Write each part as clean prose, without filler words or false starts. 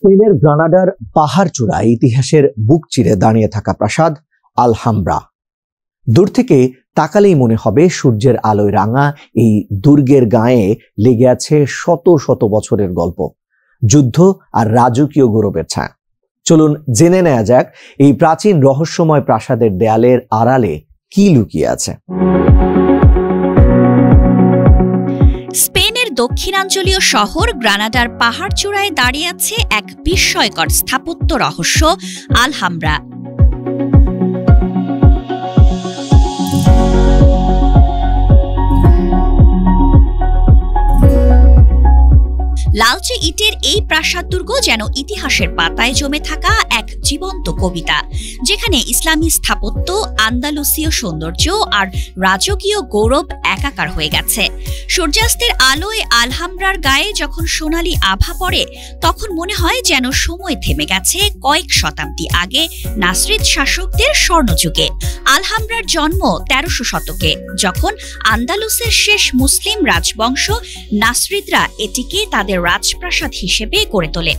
স্পেনের গ্রানাডার পাহাড় চূড়ায় ইতিহাসের বুক চিরে দাঁড়িয়ে থাকা প্রাসাদ আলহাম্ব্রা। দূর থেকে তাকালেই মনে হবে সূর্যের আলোয় রাঙা এই দুর্গের গায়ে লেগে আছে শত শত বছরের গল্প, যুদ্ধ আর রাজকীয় গৌরবের ছায়া। চলুন জেনে নেওয়া যাক এই প্রাচীন রহস্যময় প্রাসাদের দেয়ালের আড়ালে কি লুকিয়ে আছে। স্পেনের দক্ষিণাঞ্চলীয় শহর গ্রানাডার পাহাড় চূড়ায় দাঁড়িয়ে আছে এক বিস্ময়কর স্থাপত্য রহস্য আলহাম্ব্রা। লালচে ইটের এই প্রাসাদ দুর্গ যেন ইতিহাসের পাতায় জমে থাকা এক জীবন্ত কবিতা, যেখানে ইসলামী স্থাপত্য, আন্দালুসীয় সৌন্দর্য আর রাজকীয় গৌরব একাকার হয়ে গেছে। সূর্যাস্তের আলোয় আলহাম্ব্রার গায়ে যখন সোনালী আভা পড়ে, তখন মনে হয় যেন সময় থেমে গেছে কয়েক শতাব্দী আগে নাসরিদ শাসকদের স্বর্ণযুগে। আলহাম্ব্রার জন্ম ১৩০০ শতকে, যখন আন্দালুসের শেষ মুসলিম রাজবংশ নাসরিদরা এটিকে তাদের রাজপ্রাসাদ হিসেবে গড়ে তোলে।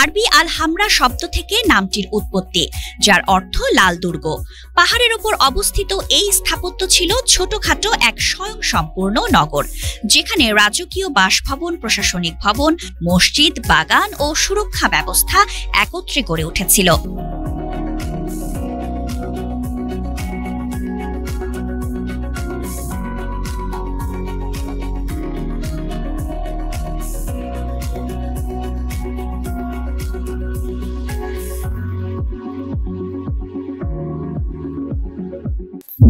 আরবি আলহাম্ব্রা শব্দ থেকে নামটির উৎপত্তি, যার অর্থ লাল দুর্গ। পাহাড়ের ওপর অবস্থিত এই স্থাপত্য ছিল ছোটখাটো এক স্বয়ংসম্পূর্ণ নগর, যেখানে রাজকীয় বাসভবন, প্রশাসনিক ভবন, মসজিদ, বাগান ও সুরক্ষা ব্যবস্থা একত্রে গড়ে উঠেছিল।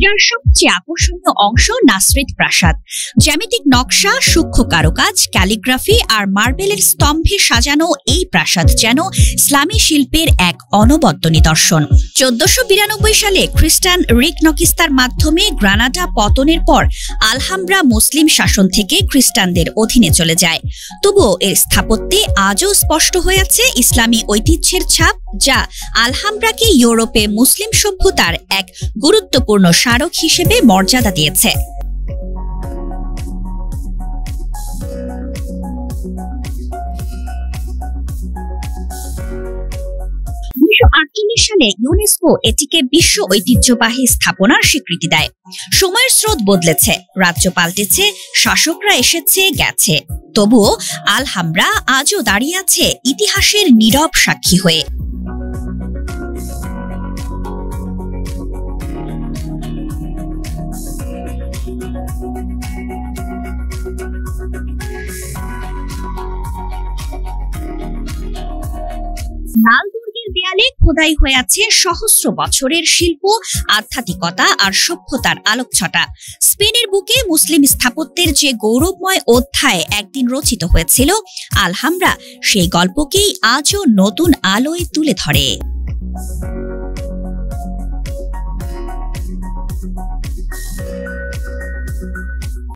যার সবচেয়ে আকর্ষণীয় অংশ নাসরিদ প্রাসাদ। জ্যামিতিক নকশা, সূক্ষ্ম কারুকাজ, ক্যালিগ্রাফি আর মার্বেলের স্তম্ভে সাজানো এই প্রাসাদ যেন ইসলামী শিল্পের এক অনবদ্য নিদর্শন। ১৪৯২ সালে খ্রিস্টান রিকনকিস্তার মাধ্যমে গ্রানাডা পতনের পর আলহাম্ব্রা মুসলিম শাসন থেকে খ্রিস্টানদের অধীনে চলে যায়। তবুও এর স্থাপত্যে আজও স্পষ্ট হয়ে আছে ইসলামী ঐতিহ্যের ছাপ, যা আলহাম্ব্রাকে ইউরোপে মুসলিম সভ্যতার এক গুরুত্বপূর্ণ স্মারক হিসেবে মর্যাদা দিয়েছে। ১৯৪৮ সালে ইউনেস্কো এটিকে বিশ্ব ঐতিহ্যবাহী স্থাপনার স্বীকৃতি দেয়। সময়ের স্রোত বদলেছে, রাজ্য পাল্টেছে, শাসকরা এসেছে গেছে, তবুও আলহাম্ব্রা আজও দাঁড়িয়ে আছে ইতিহাসের নীরব সাক্ষী হয়ে। লাল দুর্গের দেয়ালে খোদাই হয়ে আছে সহস্র বছরের শিল্প, আধ্যাত্মিকতা আর সভ্যতার আলোকছটা। স্পেনের বুকে মুসলিম স্থাপত্যের যে গৌরবময় অধ্যায় একদিন রচিত হয়েছিল, আলহাম্ব্রা সেই গল্পকেই আজও নতুন আলোয় তুলে ধরে।